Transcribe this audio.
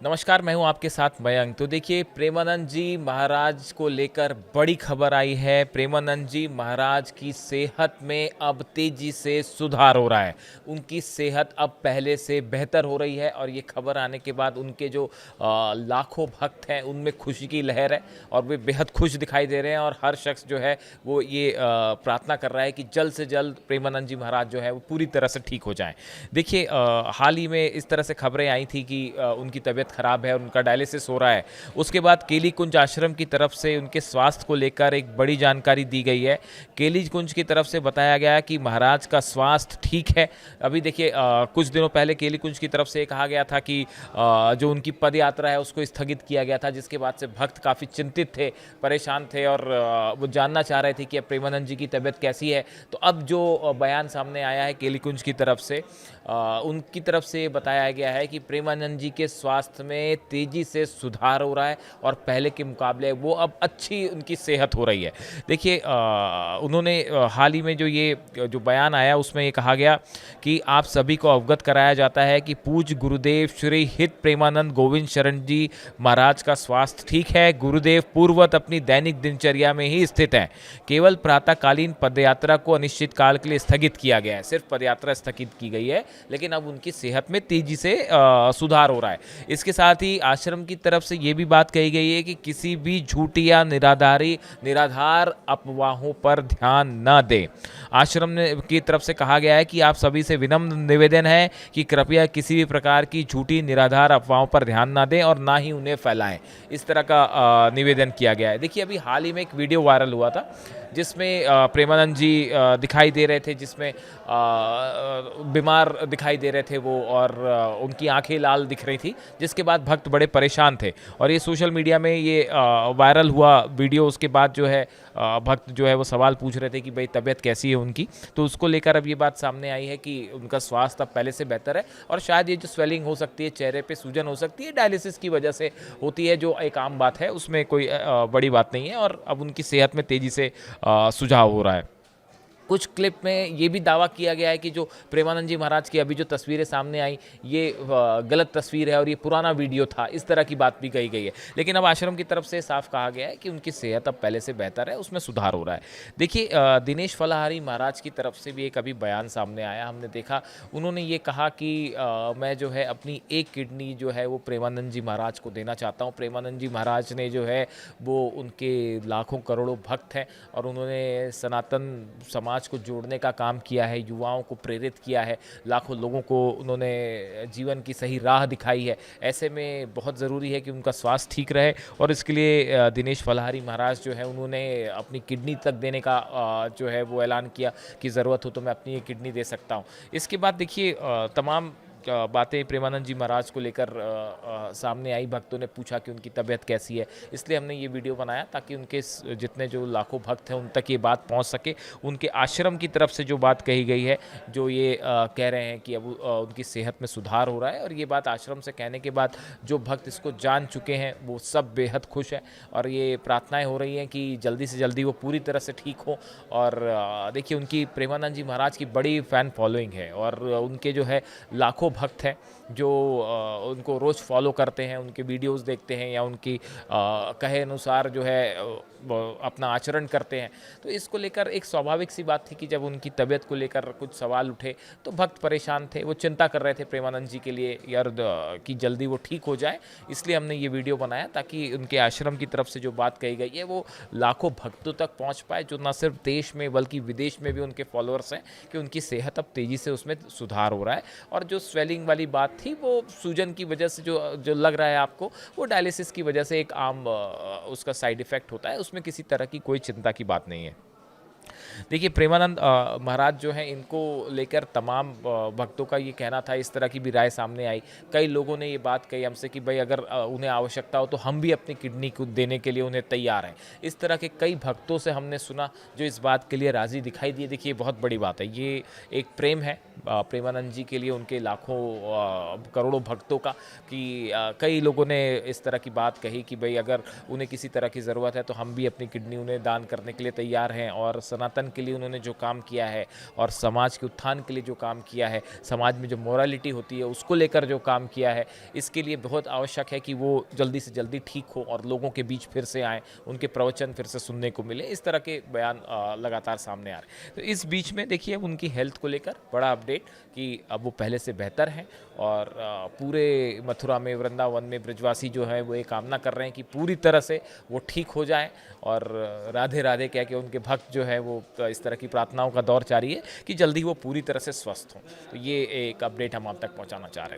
नमस्कार, मैं हूं आपके साथ मयंक। तो देखिए, प्रेमानंद जी महाराज को लेकर बड़ी खबर आई है। प्रेमानंद जी महाराज की सेहत में अब तेजी से सुधार हो रहा है। उनकी सेहत अब पहले से बेहतर हो रही है और ये खबर आने के बाद उनके जो लाखों भक्त हैं उनमें खुशी की लहर है और वे बेहद खुश दिखाई दे रहे हैं। और हर शख्स जो है वो ये प्रार्थना कर रहा है कि जल्द से जल्द प्रेमानंद जी महाराज जो है वो पूरी तरह से ठीक हो जाएं। देखिए, हाल ही में इस तरह से खबरें आई थी कि उनकी तबीयत खराब है और उनका डायलिसिस हो रहा है। उसके बाद केली कुंज आश्रम की तरफ से उनके स्वास्थ्य को लेकर एक बड़ी जानकारी दी गई है। केली कुंज की तरफ से बताया गया कि महाराज का स्वास्थ्य ठीक है। अभी देखिए, कुछ दिनों पहले केली कुंज की तरफ से ये कहा गया था कि जो उनकी पद यात्रा है उसको स्थगित किया गया था, जिसके बाद से भक्त काफ़ी चिंतित थे, परेशान थे और वो जानना चाह रहे थे कि अब प्रेमानंद जी की तबीयत कैसी है। तो अब जो बयान सामने आया है केली कुंज की तरफ से, उनकी तरफ से बताया गया है कि प्रेमानंद जी के स्वास्थ्य में तेज़ी से सुधार हो रहा है और पहले के मुकाबले वो अब अच्छी उनकी सेहत हो रही है। देखिए, उन्होंने हाल ही में जो बयान आया उसमें ये कहा गया कि आप सभी को अवगत कराया जाता है कि पूज्य गुरुदेव श्री हित प्रेमानंद गोविंद शरण जी महाराज का स्वास्थ्य ठीक है। गुरुदेव पूर्ववत अपनी दैनिक दिनचर्या में ही स्थित हैं। केवल प्रातःकालीन पदयात्रा को अनिश्चित काल के लिए स्थगित किया गया है। सिर्फ पदयात्रा स्थगित की गई है, लेकिन अब उनकी सेहत में तेजी से सुधार हो रहा है। इसके साथ ही आश्रम की तरफ से ये भी बात कही गई है कि किसी भी झूठी या निराधार अफवाहों पर ध्यान न दें। आश्रम की तरफ से कहा गया है कि आप सभी से विनम्र निवेदन है कि कृपया किसी भी प्रकार की झूठी निराधार अफवाहों पर ध्यान ना दें और ना ही उन्हें फैलाएं। इस तरह का निवेदन किया गया है। देखिए, अभी हाल ही में एक वीडियो वायरल हुआ था जिसमें प्रेमानंद जी दिखाई दे रहे थे, जिसमें बीमार दिखाई दे रहे थे वो, और उनकी आंखें लाल दिख रही थी, जिसके बाद भक्त बड़े परेशान थे और ये सोशल मीडिया में ये वायरल हुआ वीडियो। उसके बाद जो है भक्त जो है वो सवाल पूछ रहे थे कि भाई तबीयत कैसी है उनकी। तो उसको लेकर अब ये बात सामने आई है कि उनका स्वास्थ्य अब पहले से बेहतर है और शायद ये जो स्वेलिंग हो सकती है, चेहरे पे सूजन हो सकती है, डायलिसिस की वजह से होती है, जो एक आम बात है, उसमें कोई बड़ी बात नहीं है और अब उनकी सेहत में तेज़ी से सुझाव हो रहा है। कुछ क्लिप में ये भी दावा किया गया है कि जो प्रेमानंद जी महाराज की अभी जो तस्वीरें सामने आई, ये गलत तस्वीर है और ये पुराना वीडियो था, इस तरह की बात भी कही गई है। लेकिन अब आश्रम की तरफ से साफ कहा गया है कि उनकी सेहत अब पहले से बेहतर है, उसमें सुधार हो रहा है। देखिए, दिनेश फलाहारी महाराज की तरफ से भी एक अभी बयान सामने आया, हमने देखा। उन्होंने ये कहा कि मैं जो है अपनी एक किडनी जो है वो प्रेमानंद जी महाराज को देना चाहता हूँ। प्रेमानंद जी महाराज ने जो है वो उनके लाखों करोड़ों भक्त हैं और उन्होंने सनातन समाज को जोड़ने का काम किया है, युवाओं को प्रेरित किया है, लाखों लोगों को उन्होंने जीवन की सही राह दिखाई है। ऐसे में बहुत ज़रूरी है कि उनका स्वास्थ्य ठीक रहे और इसके लिए दिनेश फलाहारी महाराज जो है उन्होंने अपनी किडनी तक देने का जो है वो ऐलान किया कि ज़रूरत हो तो मैं अपनी ये किडनी दे सकता हूँ। इसके बाद देखिए, तमाम बातें प्रेमानंद जी महाराज को लेकर सामने आई। भक्तों ने पूछा कि उनकी तबीयत कैसी है, इसलिए हमने ये वीडियो बनाया ताकि उनके जितने जो लाखों भक्त हैं उन तक ये बात पहुंच सके। उनके आश्रम की तरफ से जो बात कही गई है, जो ये कह रहे हैं कि अब उनकी सेहत में सुधार हो रहा है, और ये बात आश्रम से कहने के बाद जो भक्त इसको जान चुके हैं वो सब बेहद खुश हैं और ये प्रार्थनाएँ हो रही हैं कि जल्दी से जल्दी वो पूरी तरह से ठीक हो। और देखिए, उनकी प्रेमानंद जी महाराज की बड़ी फ़ैन फॉलोइंग है और उनके जो है लाखों भक्त हैं जो उनको रोज़ फॉलो करते हैं, उनके वीडियोस देखते हैं या उनकी कहे अनुसार जो है अपना आचरण करते हैं। तो इसको लेकर एक स्वाभाविक सी बात थी कि जब उनकी तबीयत को लेकर कुछ सवाल उठे तो भक्त परेशान थे, वो चिंता कर रहे थे प्रेमानंद जी के लिए यार कि जल्दी वो ठीक हो जाए। इसलिए हमने ये वीडियो बनाया ताकि उनके आश्रम की तरफ से जो बात कही गई है वो लाखों भक्तों तक पहुँच पाए, जो न सिर्फ देश में बल्कि विदेश में भी उनके फॉलोअर्स हैं, कि उनकी सेहत अब तेज़ी से उसमें सुधार हो रहा है। और जो स्वेलिंग वाली बात थी वो सूजन की वजह से जो लग रहा है आपको, वो डायलिसिस की वजह से एक आम उसका साइड इफ़ेक्ट होता है, उसमें किसी तरह की कोई चिंता की बात नहीं है। देखिए, प्रेमानंद महाराज जो हैं, इनको लेकर तमाम भक्तों का ये कहना था, इस तरह की भी राय सामने आई। कई लोगों ने ये बात कही हमसे कि भाई अगर उन्हें आवश्यकता हो तो हम भी अपनी किडनी को देने के लिए उन्हें तैयार हैं। इस तरह के कई भक्तों से हमने सुना जो इस बात के लिए राज़ी दिखाई दिए। देखिए, बहुत बड़ी बात है, ये एक प्रेम है प्रेमानंद जी के लिए, उनके लाखों करोड़ों भक्तों का, कि कई लोगों ने इस तरह की बात कही कि भाई अगर उन्हें किसी तरह की ज़रूरत है तो हम भी अपनी किडनी उन्हें दान करने के लिए तैयार हैं और सनातन परिवर्तन के लिए उन्होंने जो काम किया है और समाज के उत्थान के लिए जो काम किया है, समाज में जो मोरालिटी होती है उसको लेकर जो काम किया है, इसके लिए बहुत आवश्यक है कि वो जल्दी से जल्दी ठीक हो और लोगों के बीच फिर से आएँ, उनके प्रवचन फिर से सुनने को मिले। इस तरह के बयान लगातार सामने आ रहे हैं। तो इस बीच में देखिए उनकी हेल्थ को लेकर बड़ा अपडेट कि अब वो पहले से बेहतर हैं और पूरे मथुरा में, वृंदावन में ब्रजवासी जो है वो ये कामना कर रहे हैं कि पूरी तरह से वो ठीक हो जाएं और राधे राधे कह के उनके भक्त जो है वो इस तरह की प्रार्थनाओं का दौर जारी है कि जल्दी वो पूरी तरह से स्वस्थ हों। तो ये एक अपडेट हम आप तक पहुंचाना चाह रहे हैं।